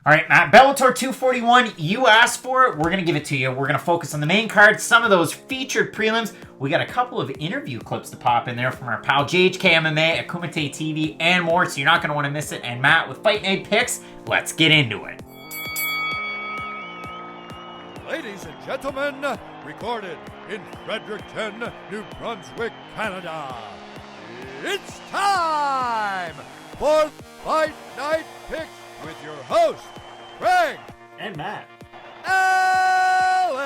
All right, Matt, Bellator 241, you asked for it. We're going to give it to you. We're going to focus on the main card, some of those featured prelims. We got a couple of interview clips to pop in there from our pal JHK MMA at Kumite TV and more, so you're not going to want to miss it. And Matt, with Fight Night picks, let's get into it. Ladies and gentlemen, recorded in Fredericton, New Brunswick, Canada, it's time for Fight Night Picks with your host, Greg and Matt. Allen.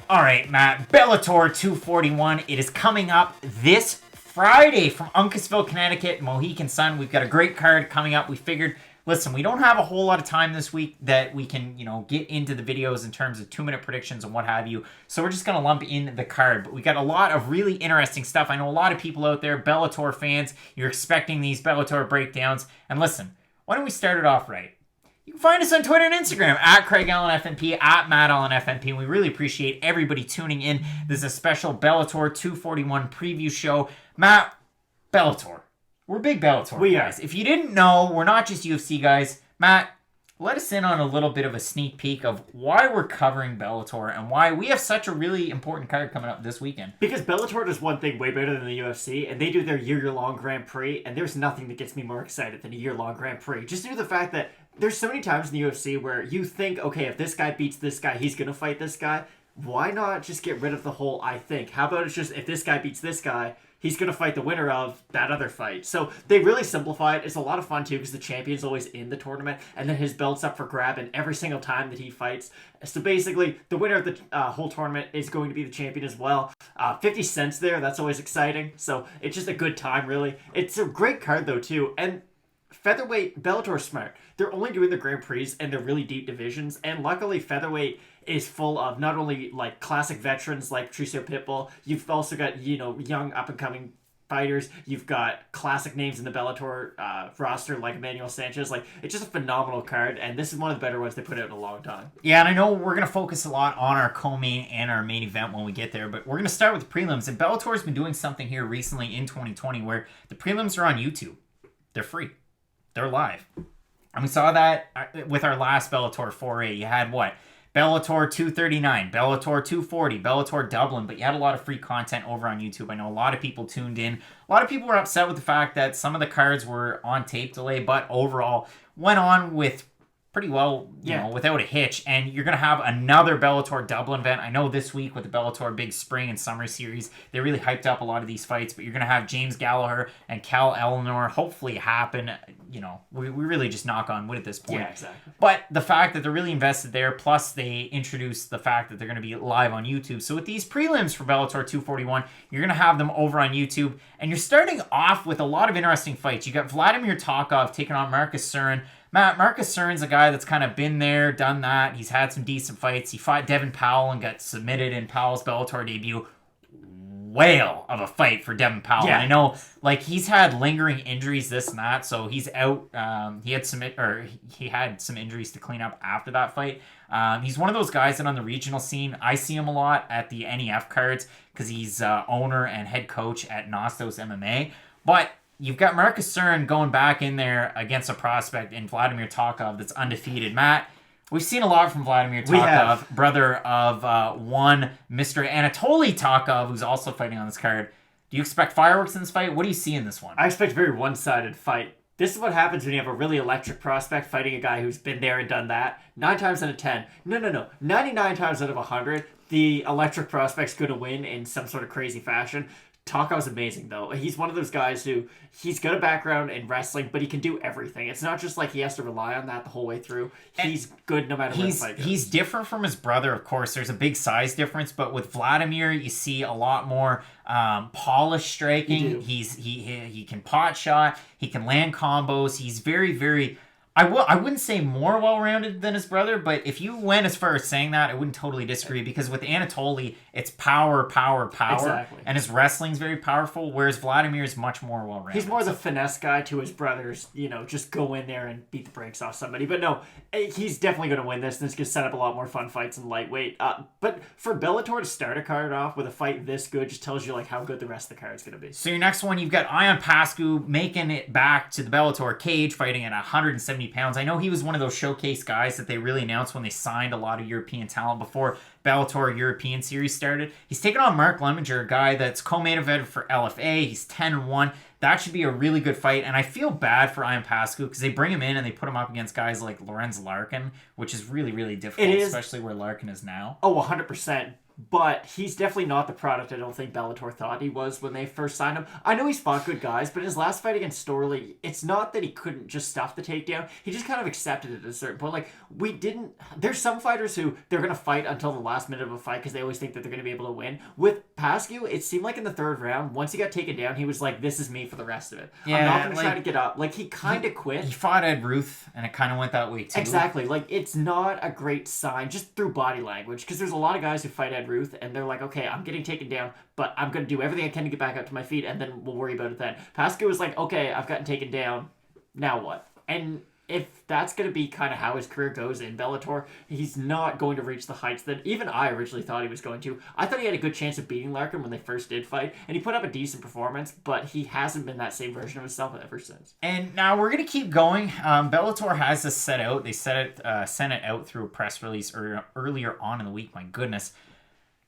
All right, Matt, Bellator 241. It is coming up this Friday from Uncasville, Connecticut, Mohegan Sun. We've got a great card coming up. We figured, listen, we don't have a whole lot of time this week that we can, get into the videos in terms of 2-minute predictions and what have you. So we're just going to lump in the card. But we got a lot of really interesting stuff. I know a lot of people out there, Bellator fans, you're expecting these Bellator breakdowns. And listen, why don't we start it off right? You can find us on Twitter and Instagram at Craig Allen FNP, at Matt Allen FNP. And we really appreciate everybody tuning in. This is a special Bellator 241 preview show. Matt, Bellator. We're big Bellator guys. If you didn't know, we're not just UFC guys. Matt, let us in on a little bit of a sneak peek of why we're covering Bellator and why we have such a really important card coming up this weekend. Because Bellator does one thing way better than the UFC, and they do their year-long Grand Prix, and there's nothing that gets me more excited than a year-long Grand Prix. Just due to the fact that there's so many times in the UFC where you think, okay, if this guy beats this guy, he's going to fight this guy. Why not just get rid of the whole I think? How about it's just if this guy beats this guy, he's going to fight the winner of that other fight. So they really simplify it. It's a lot of fun, too, because the champion's always in the tournament, and then his belt's up for grab and every single time that he fights. So basically, the winner of the whole tournament is going to be the champion as well. 50 cents there, that's always exciting. So it's just a good time, really. It's a great card, though, too. And featherweight, Bellator's smart. They're only doing the Grand Prix and they're really deep divisions. And luckily, featherweight is full of not only like classic veterans like Patricio Pitbull, you've also got, young up-and-coming fighters. You've got classic names in the Bellator roster like Emmanuel Sanchez. Like, it's just a phenomenal card, and this is one of the better ones they put out in a long time. Yeah, and I know we're going to focus a lot on our co-main and our main event when we get there, but we're going to start with the prelims. And Bellator's been doing something here recently in 2020 where the prelims are on YouTube. They're free. They're live. And we saw that with our last Bellator foray. You had what? Bellator 239, Bellator 240, Bellator Dublin, but you had a lot of free content over on YouTube. I know a lot of people tuned in. A lot of people were upset with the fact that some of the cards were on tape delay, but overall went on with pretty well, without a hitch. And you're going to have another Bellator Dublin event. I know this week with the Bellator Big Spring and Summer Series, they really hyped up a lot of these fights, but you're going to have James Gallagher and Cal Eleanor hopefully happen. We really just knock on wood at this point. Yeah, exactly. But the fact that they're really invested there, plus they introduced the fact that they're going to be live on YouTube. So with these prelims for Bellator 241, you're going to have them over on YouTube. And you're starting off with a lot of interesting fights. You got Vladimir Tokov taking on Marcus Surin. Matt, Marcus Surin's a guy that's kind of been there, done that. He's had some decent fights. He fought Devin Powell and got submitted in Powell's Bellator debut. Whale of a fight for Devin Powell. Yeah. I know, he's had lingering injuries, this and that, so he's out. He had some injuries to clean up after that fight. He's one of those guys that on the regional scene, I see him a lot at the NEF cards because he's owner and head coach at Nostos MMA. But you've got Marcus Surin going back in there against a prospect in Vladimir Tokov that's undefeated. Matt, we've seen a lot from Vladimir Tokov, brother of one Mr. Anatoly Tokov, who's also fighting on this card. Do you expect fireworks in this fight? What do you see in this one? I expect a very one-sided fight. This is what happens when you have a really electric prospect fighting a guy who's been there and done that. 9 times out of 10. No. 99 times out of 100, the electric prospect's going to win in some sort of crazy fashion. Tokov's amazing, though. He's one of those guys who, he's got a background in wrestling, but he can do everything. It's not just like he has to rely on that the whole way through. He's good no matter where the fight goes. He's different from his brother, of course. There's a big size difference, but with Vladimir, you see a lot more polished striking. He can pot shot. He can land combos. He's very, very... I wouldn't say more well-rounded than his brother, but if you went as far as saying that, I wouldn't totally disagree, because with Anatoly, it's power. Exactly. And his wrestling's very powerful, whereas Vladimir is much more well-rounded. He's more the finesse guy to his brothers, just go in there and beat the brakes off somebody. But no, he's definitely going to win this, and it's going to set up a lot more fun fights in lightweight. But for Bellator to start a card off with a fight this good just tells you how good the rest of the card is going to be. So your next one, you've got Ion Pascu making it back to the Bellator cage, fighting at 175 70 pounds. I know he was one of those showcase guys that they really announced when they signed a lot of European talent before Bellator European Series started. He's taken on Mark Lemminger, a guy that's co-main evented for LFA. He's 10-1. That should be a really good fight. And I feel bad for Ian Pascu because they bring him in and they put him up against guys like Lorenz Larkin, which is really, really difficult, especially where Larkin is now. Oh, 100%. But he's definitely not the product I don't think Bellator thought he was when they first signed him. I know he's fought good guys, but his last fight against Storley, it's not that he couldn't just stuff the takedown. He just kind of accepted it at a certain point. Like, there's some fighters who they're going to fight until the last minute of a fight because they always think that they're going to be able to win. With Pascu, it seemed like in the third round, once he got taken down, he was like, this is me for the rest of it. Yeah, I'm not going to try to get up. Like, he kind of quit. He fought Ed Ruth, and it kind of went that way too. Exactly. Like, it's not a great sign just through body language because there's a lot of guys who fight Ed Ruth, and they're like, okay, I'm getting taken down, but I'm going to do everything I can to get back up to my feet, and then we'll worry about it then. Pascu was like, okay, I've gotten taken down, now what? And if that's going to be kind of how his career goes in Bellator, he's not going to reach the heights that even I originally thought he was going to. I thought he had a good chance of beating Larkin when they first did fight, and he put up a decent performance, but he hasn't been that same version of himself ever since. And now we're going to keep going. Bellator has this set out. They sent it out through a press release earlier on in the week. My goodness.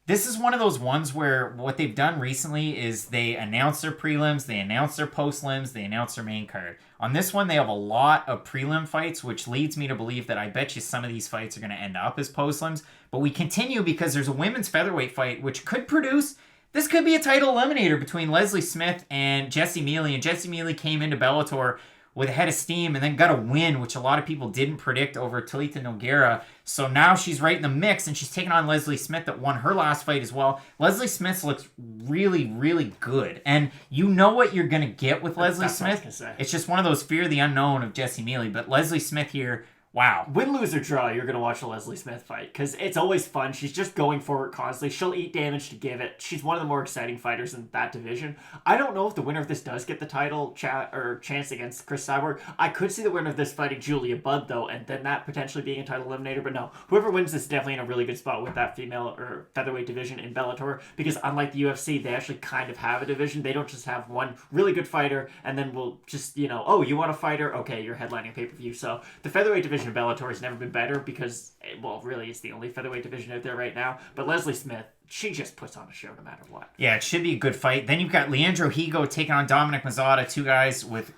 This is one of those ones where what they've done recently is they announce their prelims, they announce their post-lims, they announce their main card. On this one, they have a lot of prelim fights, which leads me to believe that I bet you some of these fights are going to end up as post-lims. But we continue because there's a women's featherweight fight, which could produce... This could be a title eliminator between Leslie Smith and Jessie Miele. And Jessie Miele came into Bellator with a head of steam and then got a win, which a lot of people didn't predict over Talita Nogueira. So now she's right in the mix, and she's taking on Leslie Smith that won her last fight as well. Leslie Smith looks really, really good. And you know what you're going to get with Leslie Smith. It's just one of those fear the unknown of Jessie Miele. But Leslie Smith here... Wow. Win, lose, or draw, you're going to watch a Leslie Smith fight because it's always fun. She's just going for it constantly. She'll eat damage to give it. She's one of the more exciting fighters in that division. I don't know if the winner of this does get the title chance against Chris Cyborg. I could see the winner of this fighting Julia Budd, though, and then that potentially being a title eliminator. But no, whoever wins this is definitely in a really good spot with that female or featherweight division in Bellator because unlike the UFC, they actually kind of have a division. They don't just have one really good fighter and then we'll just, oh, you want a fighter? Okay, you're headlining pay-per-view. So the featherweight division Bellator has never been better because, well, really, it's the only featherweight division out there right now. But Leslie Smith, she just puts on a show no matter what. Yeah, it should be a good fight. Then you've got Leandro Higo taking on Dominic Masada, two guys with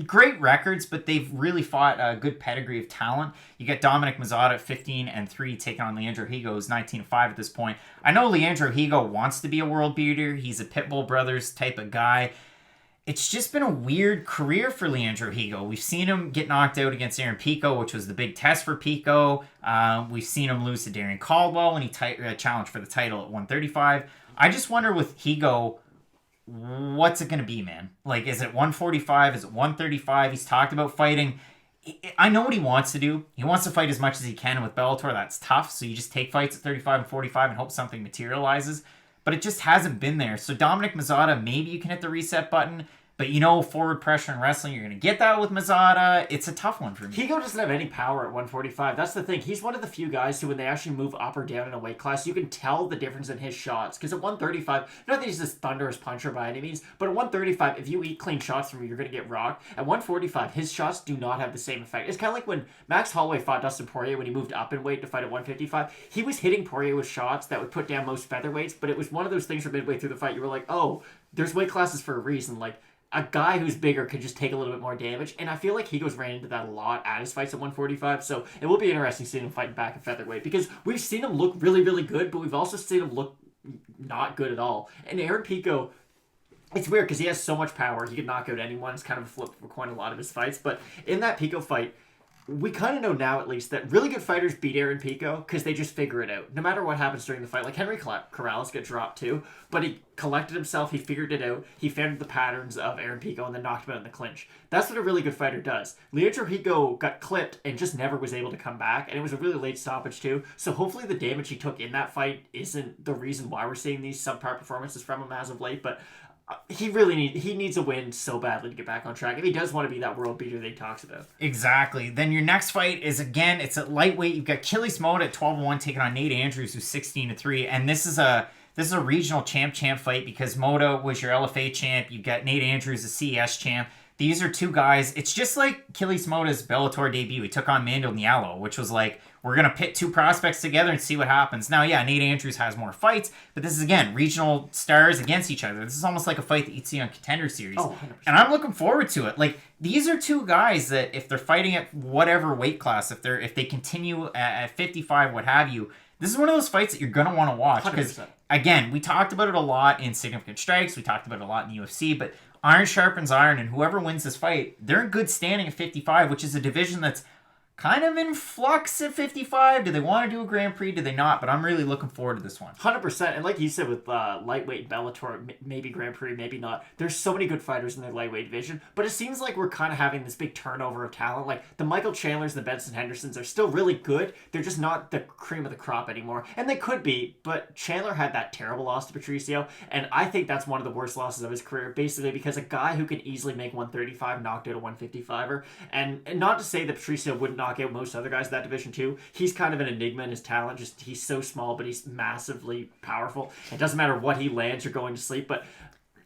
great records, but they've really fought a good pedigree of talent. You get Dominic Masada at 15-3 taking on Leandro Higo, who's 19-5 at this point. I know Leandro Higo wants to be a world beater. He's a Pitbull Brothers type of guy. It's just been a weird career for Leandro Higo. We've seen him get knocked out against Aaron Pico, which was the big test for Pico. We've seen him lose to Darren Caldwell when he challenged for the title at 135. I just wonder with Higo, what's it going to be, man? Like, is it 145? Is it 135? He's talked about fighting. I know what he wants to do. He wants to fight as much as he can, and with Bellator, that's tough. So you just take fights at 35 and 45 and hope something materializes. But it just hasn't been there. So Dominic Masada, maybe you can hit the reset button. But forward pressure in wrestling, you're going to get that with Masada. It's a tough one for me. Higo doesn't have any power at 145. That's the thing. He's one of the few guys who, when they actually move up or down in a weight class, you can tell the difference in his shots. Because at 135, not that he's this thunderous puncher by any means, but at 135, if you eat clean shots from him, you're going to get rocked. At 145, his shots do not have the same effect. It's kind of like when Max Holloway fought Dustin Poirier when he moved up in weight to fight at 155. He was hitting Poirier with shots that would put down most featherweights, but it was one of those things where midway through the fight, you were like, oh, there's weight classes for a reason. Like, a guy who's bigger could just take a little bit more damage, and I feel like Higo's ran into that a lot at his fights at 145, so it will be interesting seeing him fighting back at featherweight, because we've seen him look really, really good, but we've also seen him look not good at all. And Aaron Pico, it's weird, because he has so much power, he could knock out anyone. It's kind of a flip for quite a lot of his fights, but in that Pico fight, we kind of know now, at least, that really good fighters beat Aaron Pico because they just figure it out. No matter what happens during the fight. Like, Henry Corrales got dropped too, but he collected himself, he figured it out, he found the patterns of Aaron Pico and then knocked him out in the clinch. That's what a really good fighter does. Leandro Higo got clipped and just never was able to come back, and it was a really late stoppage too, so hopefully the damage he took in that fight isn't the reason why we're seeing these subpar performances from him as of late, but he needs a win so badly to get back on track if he does want to be that world beater that he talks about. Exactly. Then your next fight is, again, it's at lightweight. You've got Killis Moda at 12-1 taking on Nate Andrews, who's 16-3, and this is a regional champ fight because Moda was your LFA champ. You've got Nate Andrews, a CES champ. these are two guys. It's just like Achilles Mota's Bellator debut. He took on Mando Niello, which was like, we're going to pit two prospects together and see what happens. Now, yeah, Nate Andrews has more fights, but this is, again, regional stars against each other. This is almost like a fight that you'd see on Contender Series. Oh, 100%. And I'm looking forward to it. Like, these are two guys that if they're fighting at whatever weight class, if they continue at 55, what have you, this is one of those fights that you're going to want to watch. Because, again, we talked about it a lot in Significant Strikes. We talked about it a lot in the UFC, but iron sharpens iron, and whoever wins this fight, they're in good standing at 55, which is a division that's kind of in flux at 55. Do they want to do a Grand Prix? Do they not? But I'm really looking forward to this one. 100%. And like you said with lightweight Bellator, maybe Grand Prix, maybe not. There's so many good fighters in the lightweight division, but it seems like we're kind of having this big turnover of talent. Like the Michael Chandlers and the Benson Hendersons are still really good. They're just not the cream of the crop anymore. And they could be, but Chandler had that terrible loss to Patricio, and I think that's one of the worst losses of his career, basically because a guy who can easily make 135 knocked out a 155er. And not to say that Patricio wouldn't knock out most other guys in that division too. He's kind of an enigma in his talent. Just he's so small, but he's massively powerful. It doesn't matter what he lands, you're going to sleep. But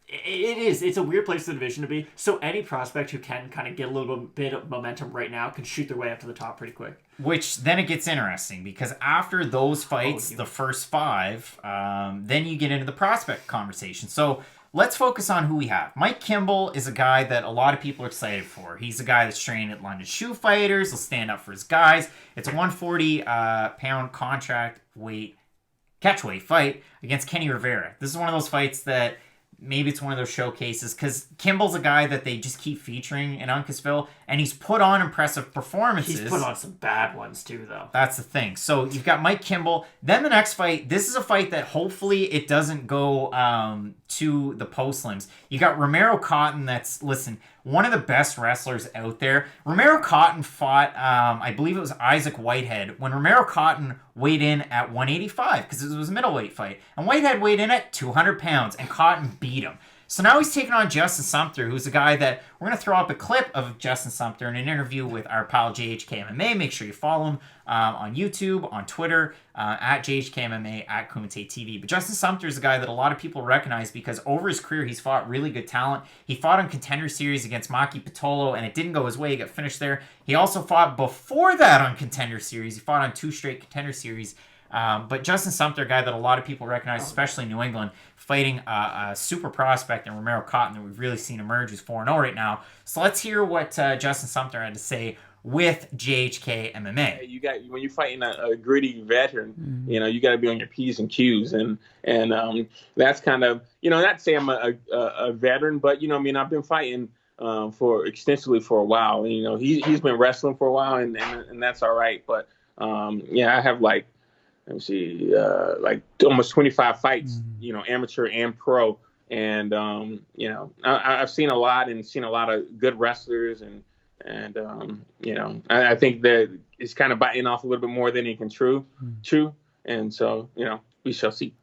it's a weird place for the division to be. So any prospect who can kind of get a little bit of momentum right now can shoot their way up to the top pretty quick. Which then it gets interesting because after those fights, the first five, then you get into the prospect conversation. So let's focus on who we have. Mike Kimball is a guy that a lot of people are excited for. He's a guy that's trained at London Shoe Fighters. He'll stand up for his guys. It's a 140-pound catchweight fight against Kenny Rivera. This is one of those fights that maybe it's one of those showcases because Kimball's a guy that they just keep featuring in Uncasville, and he's put on impressive performances. He's put on some bad ones too, though. That's the thing. So you've got Mike Kimball. Then the next fight, this is a fight that hopefully it doesn't go to the postlims. You got Romero Cotton that's, listen, one of the best wrestlers out there. Romero Cotton fought, I believe it was Isaac Whitehead, when Romero Cotton weighed in at 185 because it was a middleweight fight. And Whitehead weighed in at 200 pounds, and Cotton beat him. So now he's taking on Justin Sumpter, who's a guy that we're going to throw up a clip of Justin Sumpter in an interview with our pal JHK MMA. Make sure you follow him on YouTube, on Twitter, at JHK MMA, at Kumite TV. But Justin Sumpter is a guy that a lot of people recognize because over his career, he's fought really good talent. He fought on Contender Series against Maki Pitolo, and it didn't go his way. He got finished there. He also fought before that on Contender Series. He fought on 2 straight Contender Series. But Justin Sumpter, a guy that a lot of people recognize, especially in New England, fighting a super prospect in Romero Cotton that we've really seen emerge, who's 4-0 right now. So let's hear what Justin Sumpter had to say with JHK MMA. You got, when you're fighting a gritty veteran, you got to be on your P's and Q's, and that's kind of, not to say I'm a veteran, but I've been fighting for extensively for a while. And, he's been wrestling for a while, and that's all right. But I have like almost 25 fights, amateur and pro. And, I've seen a lot and seen a lot of good wrestlers. And I think that it's kind of biting off a little bit more than it can chew. And so, we shall see.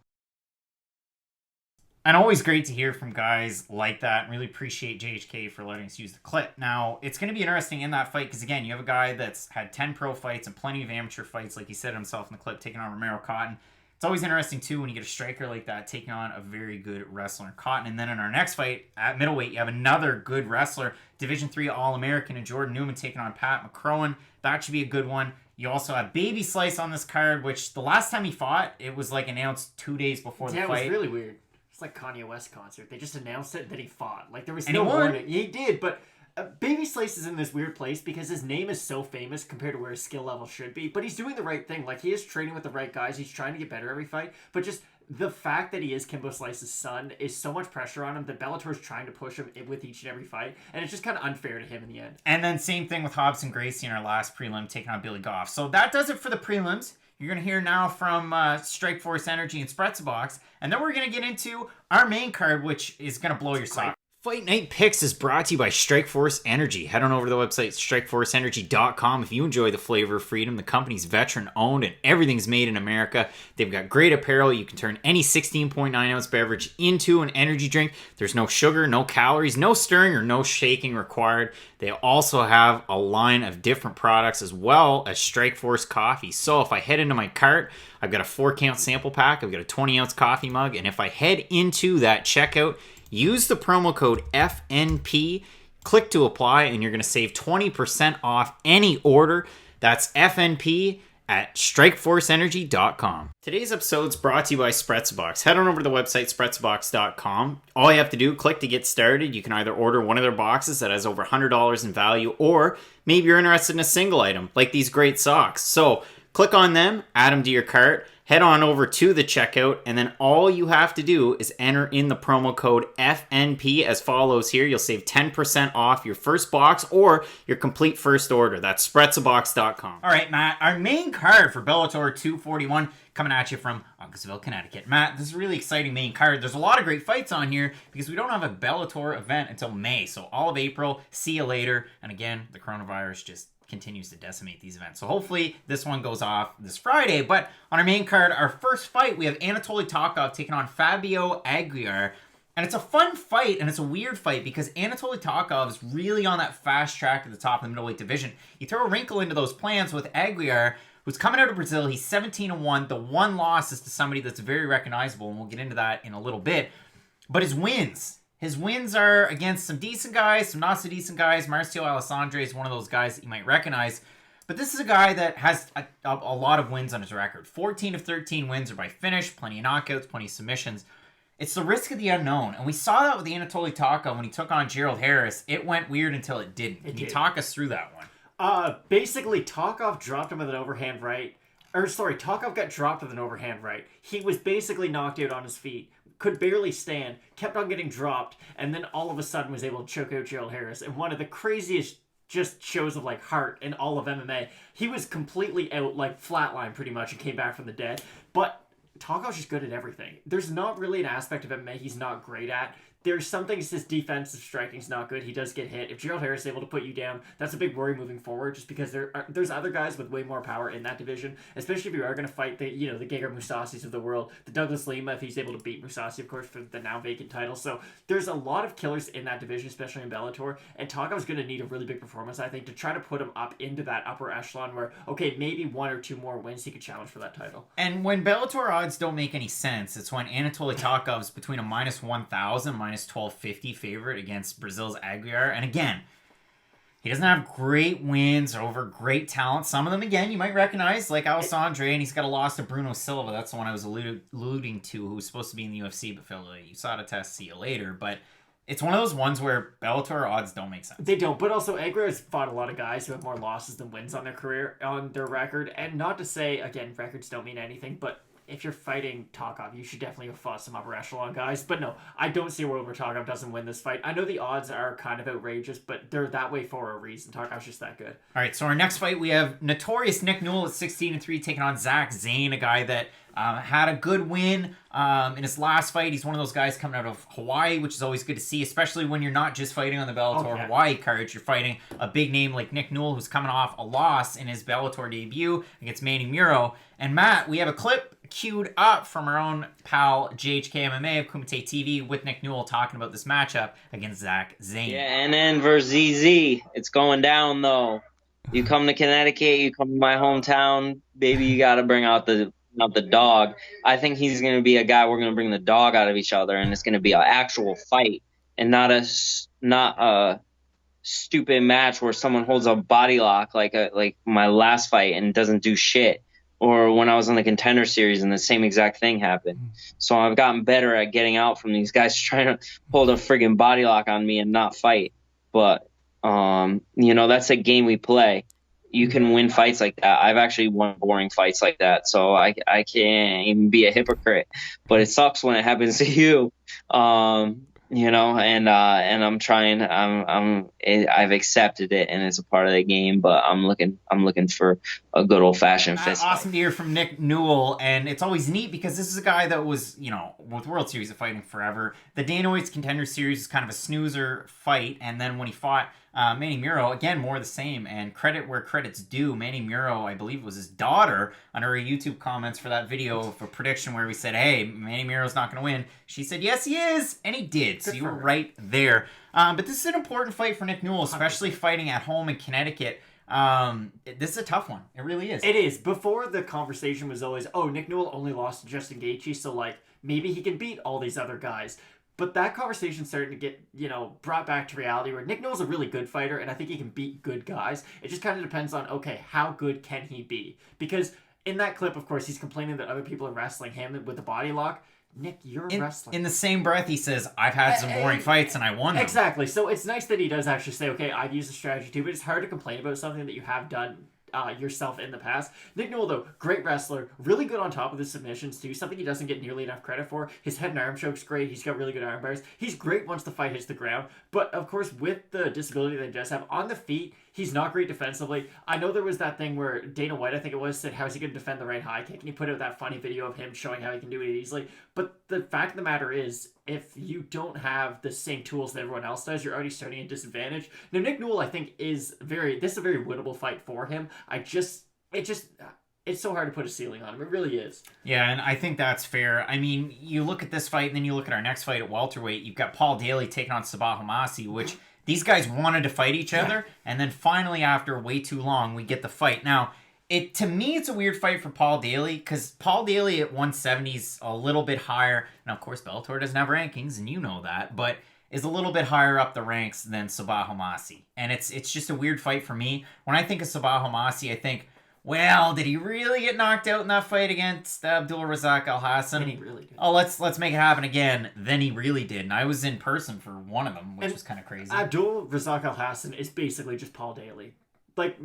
And always great to hear from guys like that, and really appreciate JHK for letting us use the clip. Now, it's going to be interesting in that fight because, again, you have a guy that's had 10 pro fights and plenty of amateur fights, like he said himself in the clip, taking on Romero Cotton. It's always interesting, too, when you get a striker like that taking on a very good wrestler in Cotton. And then in our next fight, at middleweight, you have another good wrestler, Division III All-American, and Jordan Newman taking on Padma Crone. That should be a good one. You also have Baby Slice on this card, which the last time he fought, it was like announced 2 days before the fight. Yeah, it was really weird. It's like Kanye West concert. They just announced it, then he fought. Like, there was no warning. He did, but Baby Slice is in this weird place because his name is so famous compared to where his skill level should be. But he's doing the right thing. Like, he is training with the right guys. He's trying to get better every fight. But just the fact that he is Kimbo Slice's son is so much pressure on him that Bellator is trying to push him with each and every fight. And it's just kind of unfair to him in the end. And then same thing with Hobson Gracie in our last prelim, taking on Billy Goff. So that does it for the prelims. You're going to hear now from Strikeforce Energy and Spretzelbox. And then we're going to get into our main card, which is going to blow your socks. Fight Night Picks is brought to you by Strikeforce Energy. Head on over to the website, strikeforceenergy.com. If you enjoy the flavor of freedom, the company's veteran-owned, and everything's made in America. They've got great apparel. You can turn any 16.9-ounce beverage into an energy drink. There's no sugar, no calories, no stirring, or no shaking required. They also have a line of different products as well as Strikeforce coffee. So if I head into my cart, I've got a 4-count sample pack. I've got a 20-ounce coffee mug. And if I head into that checkout, use the promo code FNP, Click to apply, and you're going to save 20% off any order. That's FNP at strikeforceenergy.com. Today's episode is brought to you by Spretzbox. Head on over to the website spretzbox.com. All you have to do, click to get started. You can either order one of their boxes that has over $100 in value, or maybe you're interested in a single item, like these great socks. So click on them, add them to your cart, head on over to the checkout, and then all you have to do is enter in the promo code FNP as follows here. You'll save 10% off your first box or your complete first order. That's spretzbox.com. All right, Matt, our main card for Bellator 241 coming at you from Uncasville, Connecticut. Matt, this is a really exciting main card. There's a lot of great fights on here because we don't have a Bellator event until May. So all of April, see you later. And again, the coronavirus just continues to decimate these events. So hopefully this one goes off this Friday. But on our main card, our first fight, we have Anatoly Tokov taking on Fabio Aguiar. And it's a fun fight, and it's a weird fight because Anatoly Tokov is really on that fast track at the top of the middleweight division. You throw a wrinkle into those plans with Aguiar, who's coming out of Brazil. He's 17-1. The one loss is to somebody that's very recognizable, and we'll get into that in a little bit. But his wins are against some decent guys, some not so decent guys. Marcio Alessandra is one of those guys that you might recognize. But this is a guy that has a lot of wins on his record. 14 of 13 wins are by finish, plenty of knockouts, plenty of submissions. It's the risk of the unknown. And we saw that with the Anatoly Tokov when he took on Gerald Harris. It went weird until it didn't. Can you talk us through that one? Basically, Tokov dropped him with an overhand right. Tokov got dropped with an overhand right. He was basically knocked out on his feet. Could barely stand, kept on getting dropped, and then all of a sudden was able to choke out Gerald Harris in one of the craziest just shows of like heart in all of MMA. He was completely out, like flatline pretty much, and came back from the dead. But Tokov's just good at everything. There's not really an aspect of MMA he's not great at. There's some things his defensive striking's not good. He does get hit. If Gerald Harris is able to put you down, that's a big worry moving forward. Just because there's other guys with way more power in that division, especially if you are going to fight the Gegard Mousasi's of the world, the Douglas Lima if he's able to beat Mousasi, of course, for the now vacant title. So there's a lot of killers in that division, especially in Bellator. And Tokov's going to need a really big performance, I think, to try to put him up into that upper echelon where maybe one or two more wins he could challenge for that title. And when Bellator odds don't make any sense, it's when Anatoly Tokov's between a minus 1,000, minus 1,250 favorite against Brazil's Aguiar. And again, he doesn't have great wins over great talent. Some of them, again, you might recognize, like Alessandra, and he's got a loss to Bruno Silva. That's the one I was alluding to, who was supposed to be in the UFC, but failed a USADA test. See you later. But it's one of those ones where Bellator odds don't make sense. They don't, but also Aguiar has fought a lot of guys who have more losses than wins on their record. And not to say, again, records don't mean anything, but if you're fighting Tokov, you should definitely have fought some upper echelon guys. But no, I don't see a world where Tokov doesn't win this fight. I know the odds are kind of outrageous, but they're that way for a reason. Tokov's just that good. All right, so our next fight, we have notorious Nick Newell at 16-3 taking on Zach Zane, a guy that had a good win in his last fight. He's one of those guys coming out of Hawaii, which is always good to see, especially when you're not just fighting on the Bellator Hawaii cards. You're fighting a big name like Nick Newell, who's coming off a loss in his Bellator debut against Manny Muro. And Matt, we have a clip queued up from our own pal JHK MMA of Kumite TV with Nick Newell talking about this matchup against Zach Zane. Yeah, NN versus ZZ. It's going down, though. You come to Connecticut, you come to my hometown, baby, you got to bring out the dog. I think he's going to be a guy we're going to bring the dog out of each other, and it's going to be an actual fight and not a stupid match where someone holds a body lock like my last fight and doesn't do shit. Or when I was on the Contender Series and the same exact thing happened. So I've gotten better at getting out from these guys trying to hold a friggin' body lock on me and not fight. But, that's a game we play. You can win fights like that. I've actually won boring fights like that. So I can't even be a hypocrite. But it sucks when it happens to you. And I'm trying. I've accepted it, and it's a part of the game. But I'm looking for a good old fashioned fist fight. Awesome to hear from Nick Newell, and it's always neat because this is a guy that was, with World Series of fighting forever. The Dana White's Contender Series is kind of a snoozer fight, and then when he fought Manny Muro, again, more of the same, and credit where credit's due. Manny Muro, I believe, was his daughter on her YouTube comments for that video of a prediction where we said, hey, Manny Muro's not going to win. She said, yes, he is, and he did, so you were right there. But this is an important fight for Nick Newell, especially fighting at home in Connecticut. This is a tough one. It really is. It is. Before, the conversation was always, Nick Newell only lost to Justin Gaethje, so, maybe he can beat all these other guys. But that conversation's starting to get, brought back to reality where Nick Newell's a really good fighter, and I think he can beat good guys. It just kind of depends on, okay, how good can he be? Because in that clip, of course, he's complaining that other people are wrestling him with the body lock. Nick, you're a wrestler. In the same breath, he says, I've had some boring fights and I won them. Exactly. So it's nice that he does actually say, okay, I've used a strategy too, but it's hard to complain about something that you have done yourself in the past. Nick Newell, though, great wrestler, really good on top of the submissions too, something he doesn't get nearly enough credit for. His head and arm choke's great. He's got really good arm bars. He's great once the fight hits the ground, but of course with the disability that he does have on the feet, he's not great defensively. I know there was that thing where Dana White, I think it was, said how's he going to defend the right high kick, and he put out that funny video of him showing how he can do it easily. But the fact of the matter is, if you don't have the same tools that everyone else does, you're already starting at a disadvantage. Now Nick Newell, I think, is a very winnable fight for him. It's so hard to put a ceiling on him. It really is. Yeah, and I think that's fair. I mean, you look at this fight, and then you look at our next fight at welterweight. You've got Paul Daley taking on Sabah Homasi, which these guys wanted to fight each other, and then finally, after way too long, we get the fight. Now, to me, it's a weird fight for Paul Daley, because Paul Daley at 170 is a little bit higher. Now, of course, Bellator doesn't have rankings, and you know that, but is a little bit higher up the ranks than Sabah Homasi. And it's just a weird fight for me. When I think of Sabah Homasi, I think, well, did he really get knocked out in that fight against Abdul Razak Al Hassan? And he really did. Oh, let's make it happen again. Then he really did. And I was in person for one of them, which was kind of crazy. Abdul Razak Al Hassan is basically just Paul Daley. Like,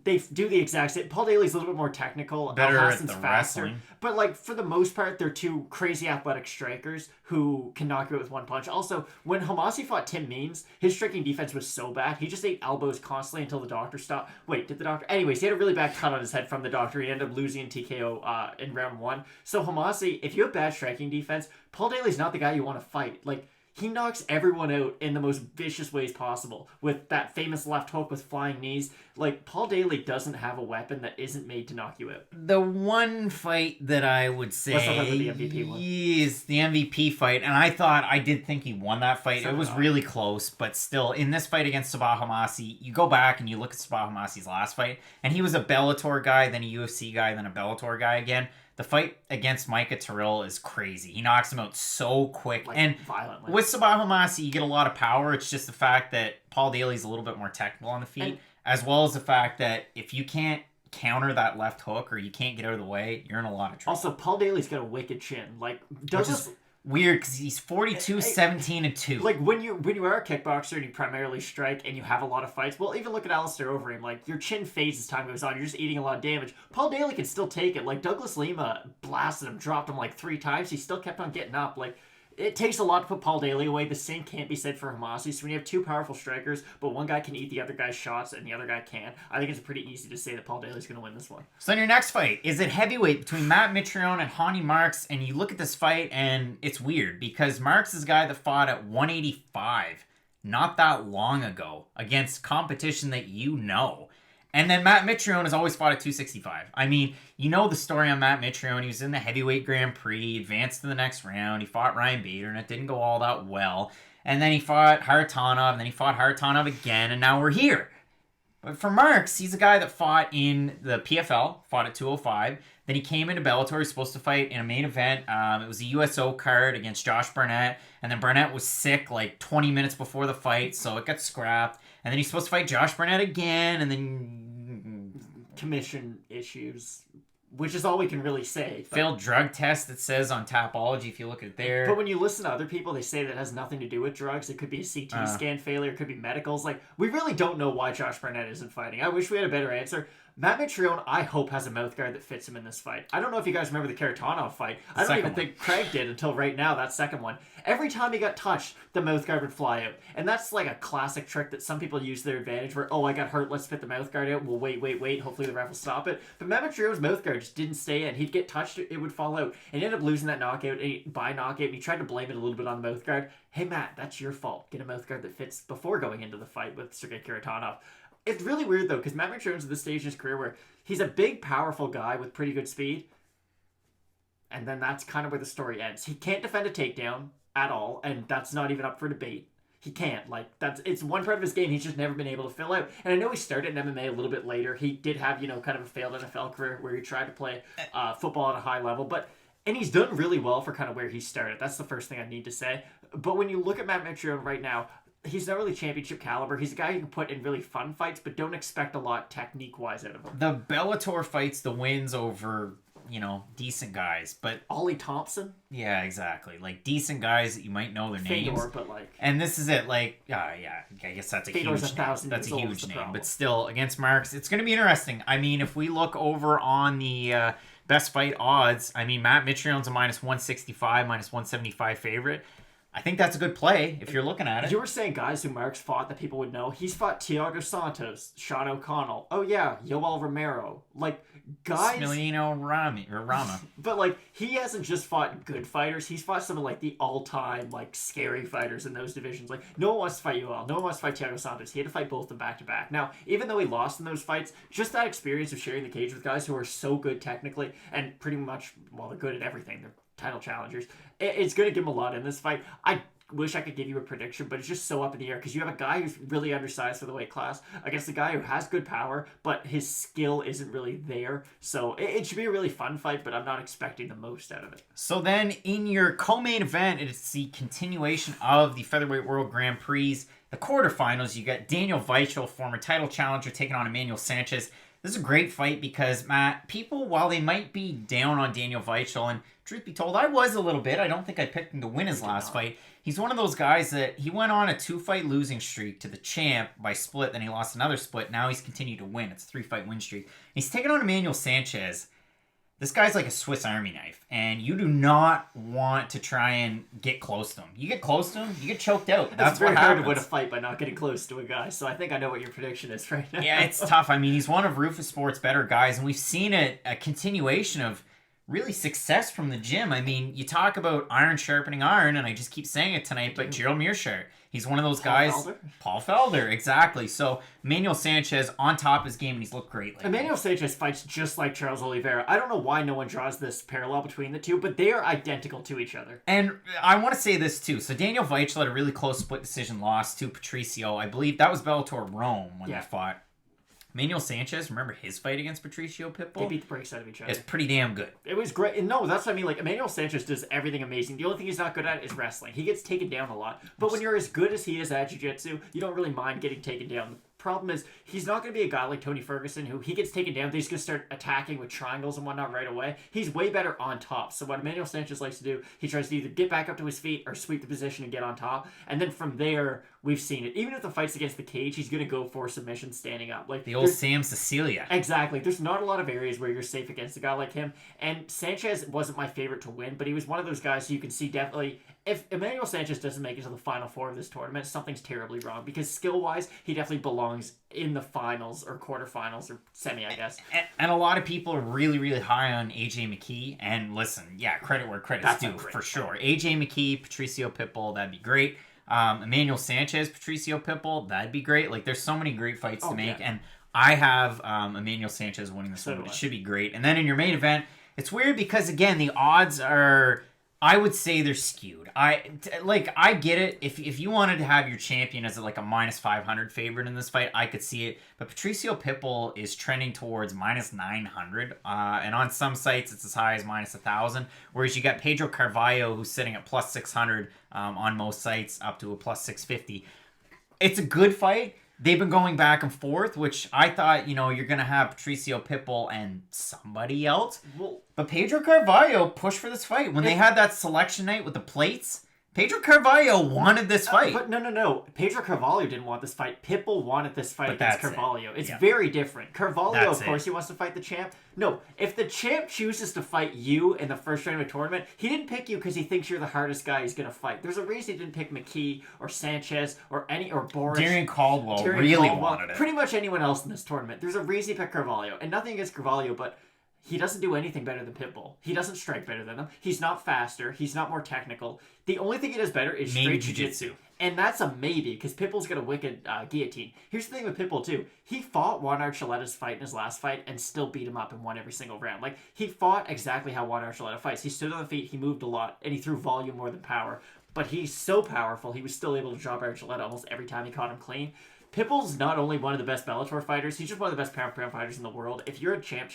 they do the exact same. Paul Daley's a little bit more technical. Better Al at Hassan's the faster. wrestling. But, like, for the most part, they're two crazy athletic strikers who can knock you out with one punch. Also, when Homasi fought Tim Means, his striking defense was so bad. He just ate elbows constantly until the doctor stopped. Wait, did the doctor? Anyways, he had a really bad cut on his head from the doctor. He ended up losing in TKO in round 1. So, Homasi, if you have bad striking defense, Paul Daley's not the guy you want to fight. Like, he knocks everyone out in the most vicious ways possible with that famous left hook with flying knees. Like, Paul Daley doesn't have a weapon that isn't made to knock you out. The one fight that I would say Let's not talk about the MVP one. is the MVP fight, and I did think he won that fight. It was really close, but still, in this fight against Sabah Homasi, you go back and you look at Sabah Homasi's last fight, and he was a Bellator guy, then a UFC guy, then a Bellator guy again. The fight against Micah Terrell is crazy. He knocks him out so quick. Like, and violently. With Sabah Homasi, you get a lot of power. It's just the fact that Paul Daley's a little bit more technical on the feet, as well as the fact that if you can't counter that left hook or you can't get out of the way, you're in a lot of trouble. Also, Paul Daley's got a wicked chin. Like, Douglas... Weird, because he's 42, 17, and 2. Like, when you are a kickboxer and you primarily strike and you have a lot of fights, well, even look at Alistair Overeem. Like, your chin fades as time goes on. You're just eating a lot of damage. Paul Daley can still take it. Like, Douglas Lima blasted him, dropped him like 3 times. He still kept on getting up. Like, it takes a lot to put Paul Daley away. The same can't be said for Homasi. So when you have 2 powerful strikers, but one guy can eat the other guy's shots and the other guy can't, I think it's pretty easy to say that Paul Daley's going to win this one. So in your next fight, is it heavyweight between Matt Mitrione and Hani Marks? And you look at this fight, and it's weird because Marks is a guy that fought at 185 not that long ago against competition that you know. And then Matt Mitrione has always fought at 265. I mean, you know the story on Matt Mitrione. He was in the Heavyweight Grand Prix, advanced to the next round. He fought Ryan Bader, and it didn't go all that well. And then he fought Haratonov, and then he fought Haratonov again, and now we're here. But for Marks, he's a guy that fought in the PFL, fought at 205. Then he came into Bellator. He was supposed to fight in a main event. It was a USO card against Josh Barnett. And then Barnett was sick like 20 minutes before the fight, so it got scrapped. And then he's supposed to fight Josh Barnett again, and then... commission issues, which is all we can really say. Failed drug test, it says on Tapology, if you look at it there. But when you listen to other people, they say that it has nothing to do with drugs. It could be a CT scan failure. It could be medicals. Like, we really don't know why Josh Barnett isn't fighting. I wish we had a better answer. Matt Mitrione, I hope, has a mouthguard that fits him in this fight. I don't know if you guys remember the Karatanov fight. I don't even think Craig did until right now, that second one. Every time he got touched, the mouthguard would fly out. And that's like a classic trick that some people use to their advantage where, oh, I got hurt, let's spit the mouthguard out. We'll wait. Hopefully the ref will stop it. But Matt Mitrione's mouthguard just didn't stay in. He'd get touched, it would fall out. And he ended up losing that knockout by knockout. And he tried to blame it a little bit on the mouthguard. Hey, Matt, that's your fault. Get a mouthguard that fits before going into the fight with Sergey Karatanov. It's really weird, though, because Matt Mitrione's at this stage in his career where he's a big, powerful guy with pretty good speed. And then that's kind of where the story ends. He can't defend a takedown at all, and that's not even up for debate. He can't. Like, it's one part of his game he's just never been able to fill out. And I know he started in MMA a little bit later. He did have, kind of a failed NFL career where he tried to play football at a high level. But And he's done really well for kind of where he started. That's the first thing I need to say. But when you look at Matt Mitrione right now, he's not really championship caliber. He's a guy who can put in really fun fights, but don't expect a lot technique-wise out of him. The Bellator fights, the wins over, decent guys. But Ollie Thompson? yeah, exactly. Like, decent guys that you might know their names. Fedor, but like... And this is it. Like, I guess that's a Fedor's huge 1,000 name. That's a years old huge is the name. problem. But still, against Marks, it's going to be interesting. I mean, if we look over on the best fight odds, I mean, Matt Mitrione's a minus 165, minus 175 favorite. I think that's a good play if you're looking at it. You were saying guys who Marks fought that people would know. He's fought Thiago Santos, Sean O'Connell. Oh yeah, Yoel Romero. Like guys. Emiliano Rama. But like he hasn't just fought good fighters. He's fought some of like the all-time like scary fighters in those divisions. Like no one wants to fight Yoel. No one wants to fight Thiago Santos. He had to fight both of them back to back. Now, even though he lost in those fights, just that experience of sharing the cage with guys who are so good technically and pretty much they're good at everything. They're title challengers. It's going to give him a lot in this fight. I wish I could give you a prediction, but it's just so up in the air because you have a guy who's really undersized for the weight class against a guy who has good power, but his skill isn't really there. So it should be a really fun fight, but I'm not expecting the most out of it. So then in your co-main event, it's the continuation of the Featherweight World Grand Prix. The quarterfinals, you got Daniel Weichel, former title challenger, taking on Emmanuel Sanchez. This is a great fight because, Matt, people, while they might be down on Daniel Weichel, and truth be told, I was a little bit. I don't think I picked him to win his last fight. He's one of those guys that he went on a 2-fight losing streak to the champ by split, then he lost another split. Now he's continued to win. It's a 3-fight win streak. He's taking on Emmanuel Sanchez. This guy's like a Swiss Army knife, and you do not want to try and get close to him. You get close to him, you get choked out. That's very what hard happens. to win a fight by not getting close to a guy, so I think I know what your prediction is right now. Yeah, it's tough. I mean, he's one of Rufus Sport's better guys, and we've seen a continuation of really success from the gym. I mean, you talk about iron sharpening iron, and I just keep saying it tonight, but Gerald Mearshart, he's one of those guys. Felder? Paul Felder, exactly. So, Emmanuel Sanchez on top of his game, and he's looked great lately. Emmanuel Sanchez fights just like Charles Oliveira. I don't know why no one draws this parallel between the two, but they are identical to each other. And I want to say this too. So Daniel Weichel had a really close split decision loss to Patricio. I believe that was Bellator Rome when they fought. Emmanuel Sanchez, remember his fight against Patricio Pitbull? They beat the brakes out of each other. It's pretty damn good. It was great. And no, that's what I mean. Like, Emmanuel Sanchez does everything amazing. The only thing he's not good at is wrestling. He gets taken down a lot. But when you're as good as he is at jiu-jitsu, you don't really mind getting taken down. Problem is, he's not going to be a guy like Tony Ferguson who he gets taken down, he's going to start attacking with triangles and whatnot right away. He's way better on top. So what Emmanuel Sanchez likes to do, he tries to either get back up to his feet or sweep the position and get on top. And then from there, we've seen it. Even if the fight's against the cage, he's going to go for submission standing up. Like the old Sam Cecilia. Exactly. There's not a lot of areas where you're safe against a guy like him. And Sanchez wasn't my favorite to win, but he was one of those guys who you can see definitely... If Emmanuel Sanchez doesn't make it to the final four of this tournament, something's terribly wrong. Because skill-wise, he definitely belongs in the finals or quarterfinals or semi, I guess. And a lot of people are really, really high on AJ McKee. And listen, yeah, credit where credit's due, for sure. AJ McKee, Patricio Pitbull, that'd be great. Emmanuel Sanchez, Patricio Pitbull, that'd be great. Like, there's so many great fights to make. Yeah. And I have Emmanuel Sanchez winning this one, but it should be great. And then in your main event, it's weird because, again, the odds are... I would say they're skewed. I get it. If you wanted to have your champion as like a minus 500 favorite in this fight, I could see it. But Patricio Pitbull is trending towards minus 900. And on some sites, it's as high as minus 1,000. Whereas you got Pedro Carvalho, who's sitting at plus 600 on most sites, up to a plus 650. It's a good fight. They've been going back and forth, which I thought, you're going to have Patricio Pitbull and somebody else. But Pedro Carvalho pushed for this fight. When they had that selection night with the plates, Pedro Carvalho wanted this fight. But no. Pedro Carvalho didn't want this fight. Pitbull wanted this fight against Carvalho. It's very different. Carvalho, of course, he wants to fight the champ. No, if the champ chooses to fight you in the first round of a tournament, he didn't pick you because he thinks you're the hardest guy he's going to fight. There's a reason he didn't pick McKee or Sanchez or Boris. Darren Caldwell really wanted it. Pretty much anyone else in this tournament. There's a reason he picked Carvalho. And nothing against Carvalho, but... he doesn't do anything better than Pitbull. He doesn't strike better than him. He's not faster. He's not more technical. The only thing he does better is straight jiu-jitsu. And that's a maybe, because Pitbull's got a wicked guillotine. Here's the thing with Pitbull, too. He fought Juan Archuleta's fight in his last fight and still beat him up and won every single round. Like, he fought exactly how Juan Archuleta fights. He stood on the feet, he moved a lot, and he threw volume more than power. But he's so powerful, he was still able to drop Archuleta almost every time he caught him clean. Pitbull's not only one of the best Bellator fighters, he's just one of the best pound-for-pound fighters in the world. If you're a champ,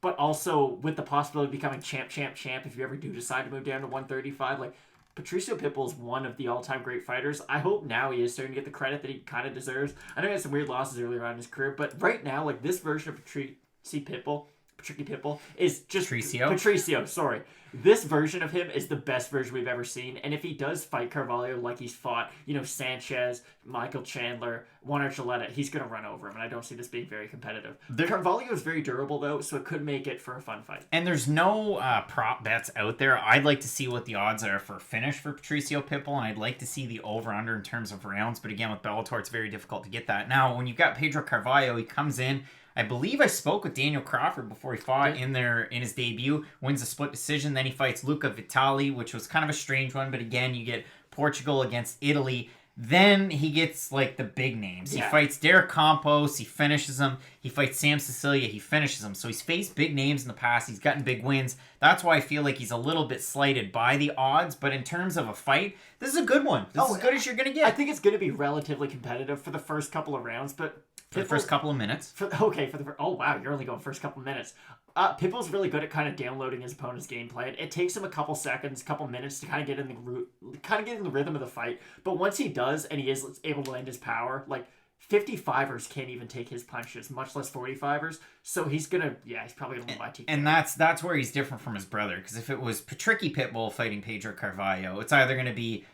but also with the possibility of becoming champ if you ever do decide to move down to 135. Like, Patricio Pitbull is one of the all-time great fighters. I hope now he is starting to get the credit that he kind of deserves. I know he had some weird losses earlier on in his career, but right now, like, this version of Patricio Pitbull is just Patricio, sorry. This version of him is the best version we've ever seen. And if he does fight Carvalho like he's fought, Sanchez, Michael Chandler, Juan Archuleta, he's going to run over him. And I don't see this being very competitive. Carvalho is very durable, though, so it could make it for a fun fight. And there's no prop bets out there. I'd like to see what the odds are for a finish for Patricio Pitbull, and I'd like to see the over-under in terms of rounds. But again, with Bellator, it's very difficult to get that. Now, when you've got Pedro Carvalho, he comes in. I believe I spoke with Daniel Crawford before he fought in his debut, wins a split decision, then he fights Luca Vitali, which was kind of a strange one, but again, you get Portugal against Italy. Then he gets, like, the big names. He fights Derek Campos, he finishes him. He fights Sam Sicilia, he finishes him. So he's faced big names in the past, he's gotten big wins. That's why I feel like he's a little bit slighted by the odds, but in terms of a fight, this is a good one. This is as good as you're going to get. I think it's going to be relatively competitive for the first couple of rounds, but... For the first couple of minutes. Oh, wow, you're only going first couple of minutes. Pitbull's really good at kind of downloading his opponent's game plan. It takes him a couple seconds, couple minutes to kind of get in the rhythm of the fight. But once he does, and he is able to land his power, like 55ers can't even take his punches, much less 45ers. So he's probably gonna win by TKO. And that's where he's different from his brother. Because if it was Patricio Pitbull fighting Pedro Carvalho, it's either gonna be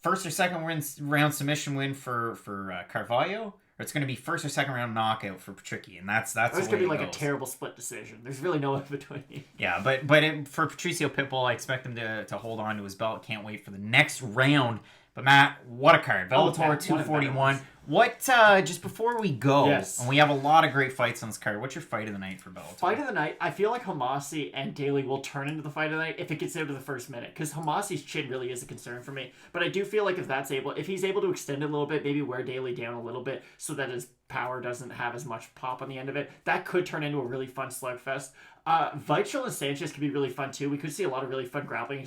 first or second round submission win for Carvalho. Or it's going to be first or second round knockout for Patricio, and that's it's going to be like a terrible split decision. There's really no in between. Yeah, but for Patricio Pitbull, I expect him to hold on to his belt. Can't wait for the next round. But Matt, what a card! Bellator 241. What just before we go, and we have a lot of great fights on this card. What's your fight of the night for Bellator? Fight of the night. I feel like Homasi and Daley will turn into the fight of the night if it gets down to the first minute, because Homasi's chin really is a concern for me. But I do feel like if he's able to extend it a little bit, maybe wear Daley down a little bit so that his power doesn't have as much pop on the end of it, that could turn into a really fun slugfest. Weichel and Sanchez could be really fun too. We could see a lot of really fun grappling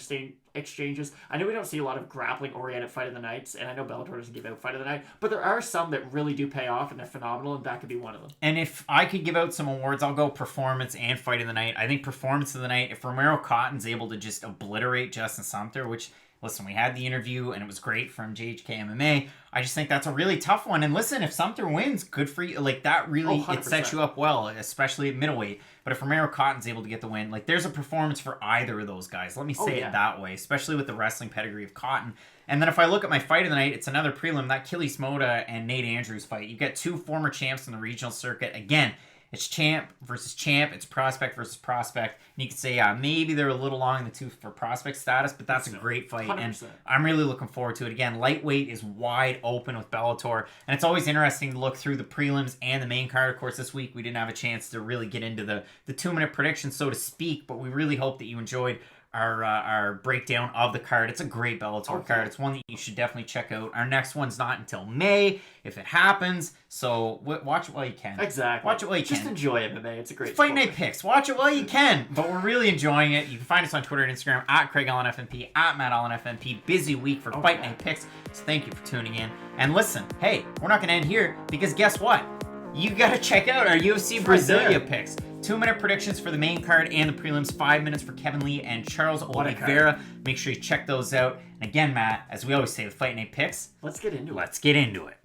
exchanges. I know we don't see a lot of grappling-oriented fight of the nights, and I know Bellator doesn't give out fight of the night, but there are some that really do pay off, and they're phenomenal, and that could be one of them. And if I could give out some awards, I'll go performance and fight of the night. I think performance of the night, if Romero Cotton's able to just obliterate Justin Sumpter, which... Listen, we had the interview, and it was great from JHK MMA. I just think that's a really tough one. And listen, if Sumpter wins, good for you. Like, that really, it sets you up well, especially at middleweight. But if Romero Cotton's able to get the win, like, there's a performance for either of those guys. Let me say it that way, especially with the wrestling pedigree of Cotton. And then if I look at my fight of the night, it's another prelim, that Achilles Mota and Nate Andrews fight. You've got two former champs in the regional circuit. Again, it's champ versus champ. It's prospect versus prospect. And you can say, maybe they're a little long in the tooth for prospect status, but that's a great fight. 100%. And I'm really looking forward to it. Again, lightweight is wide open with Bellator. And it's always interesting to look through the prelims and the main card. Of course, this week we didn't have a chance to really get into the 2-minute prediction, so to speak, but we really hope that you enjoyed our breakdown of the card. It's a great Bellator card. It's one that you should definitely check out. Our next one's not until May, if it happens. So watch it while you can. Exactly. Watch it while you can. Just enjoy MMA. It's a great Fight Night Picks. Watch it while you can. But we're really enjoying it. You can find us on Twitter and Instagram at Craig Allen FNP, at Matt Allen FNP. Busy week for Fight Night Picks. So thank you for tuning in. And listen, hey, we're not going to end here, because guess what? You got to check out our UFC Brasilia picks. 2-minute predictions for the main card and the prelims. 5 minutes for Kevin Lee and Charles Oliveira. Make sure you check those out. And again, Matt, as we always say with Fight Night Picks, let's get into it. Let's get into it.